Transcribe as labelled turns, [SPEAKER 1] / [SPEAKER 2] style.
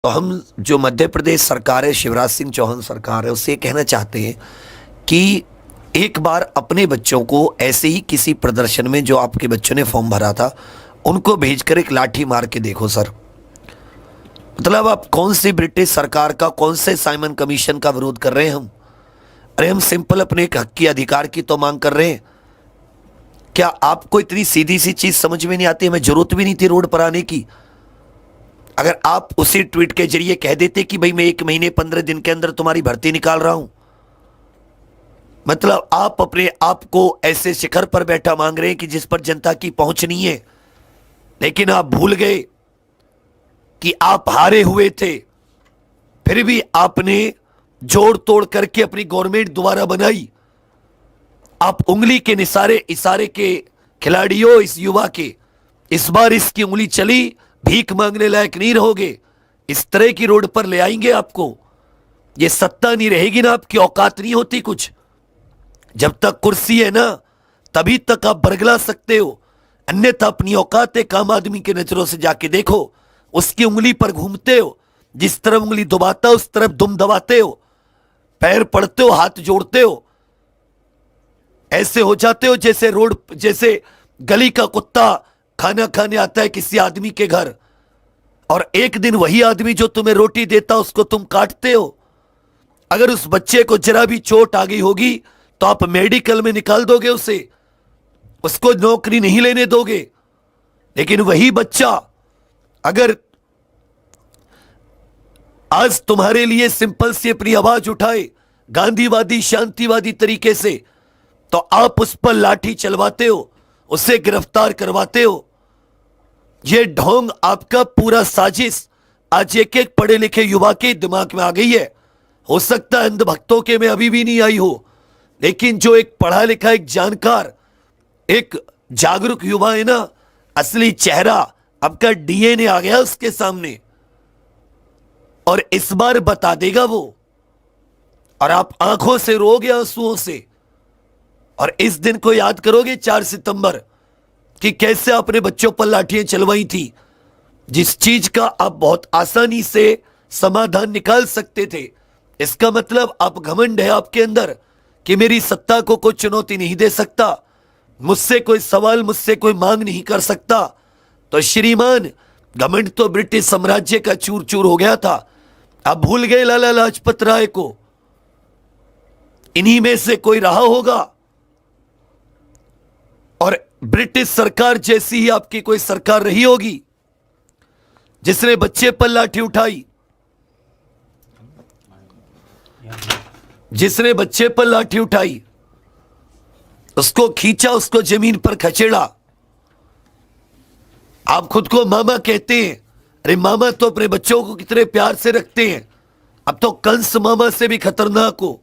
[SPEAKER 1] तो हम जो मध्य प्रदेश सरकार है, शिवराज सिंह चौहान सरकार है, उससे कहना चाहते हैं कि एक बार अपने बच्चों को ऐसे ही किसी प्रदर्शन में जो आपके बच्चों ने फॉर्म भरा था उनको भेजकर एक लाठी मार के देखो सर। मतलब आप कौन सी ब्रिटिश सरकार का, कौन से साइमन कमीशन का विरोध कर रहे हैं हम? अरे हम सिंपल अपने एक हक की, अधिकार की तो मांग कर रहे हैं। क्या आपको इतनी सीधी सी चीज समझ में नहीं आती? हमें जरूरत भी नहीं थी रोड पर आने की। अगर आप उसी ट्वीट के जरिए कह देते कि भाई मैं 1 महीने 15 दिन के अंदर तुम्हारी भर्ती निकाल रहा हूं, मतलब आप अपने आप को ऐसे शिखर पर बैठा मांग रहे हैं कि जिस पर जनता की पहुंच नहीं है। लेकिन आप भूल गए कि आप हारे हुए थे, फिर भी आपने जोड़ तोड़ करके अपनी गवर्नमेंट दोबारा बनाई। आप उंगली के इशारे के खिलाड़ियों, इस युवा के, इस बार इसकी उंगली चली, भीख मांगने लायक नहीं रहोगे। इस तरह की रोड पर ले आएंगे आपको। ये सत्ता नहीं रहेगी ना, आपकी औकात नहीं होती कुछ। जब तक कुर्सी है ना तभी तक आप बरगला सकते हो, अन्यथा अपनी औकात एक आम आदमी के नजरों से जाके देखो। उसकी उंगली पर घूमते हो, जिस तरफ उंगली दबाता उस तरफ दुम दबाते हो, पैर पड़ते हो, हाथ जोड़ते हो। ऐसे हो जाते हो जैसे गली का कुत्ता खाना खाने आता है किसी आदमी के घर, और एक दिन वही आदमी जो तुम्हें रोटी देता उसको तुम काटते हो। अगर उस बच्चे को जरा भी चोट आ गई होगी तो आप मेडिकल में निकाल दोगे उसे, उसको नौकरी नहीं लेने दोगे। लेकिन वही बच्चा अगर आज तुम्हारे लिए सिंपल सी अपनी आवाज उठाए गांधीवादी शांतिवादी तरीके से, तो आप उस पर लाठी चलवाते हो, उसे गिरफ्तार करवाते हो। यह ढोंग आपका पूरा साजिश आज एक एक पढ़े लिखे युवा के दिमाग में आ गई है। हो सकता है अंधभक्तों के में अभी भी नहीं आई हो, लेकिन जो एक पढ़ा लिखा, एक जानकार, एक जागरूक युवा है ना, असली चेहरा आपका डीएनए आ गया उसके सामने, और इस बार बता देगा वो। और आप आंखों से रोगे, आंसुओं से, और इस दिन को याद करोगे 4 सितंबर कि कैसे आपने बच्चों पर लाठियां चलवाई थी, जिस चीज का आप बहुत आसानी से समाधान निकाल सकते थे। इसका मतलब आप घमंड है आपके अंदर कि मेरी सत्ता को कोई चुनौती नहीं दे सकता, मुझसे कोई सवाल, मुझसे कोई मांग नहीं कर सकता। तो श्रीमान, घमंड तो ब्रिटिश साम्राज्य का चूर चूर हो गया था। आप भूल गए लाला लाजपत राय को? इन्हीं में से कोई रहा होगा। और ब्रिटिश सरकार जैसी ही आपकी कोई सरकार रही होगी जिसने बच्चे पर लाठी उठाई, जिसने बच्चे पर लाठी उठाई, उसको खींचा, उसको जमीन पर खचेड़ा। आप खुद को मामा कहते हैं, अरे मामा तो अपने बच्चों को कितने प्यार से रखते हैं। अब तो कंस मामा से भी खतरनाक हो।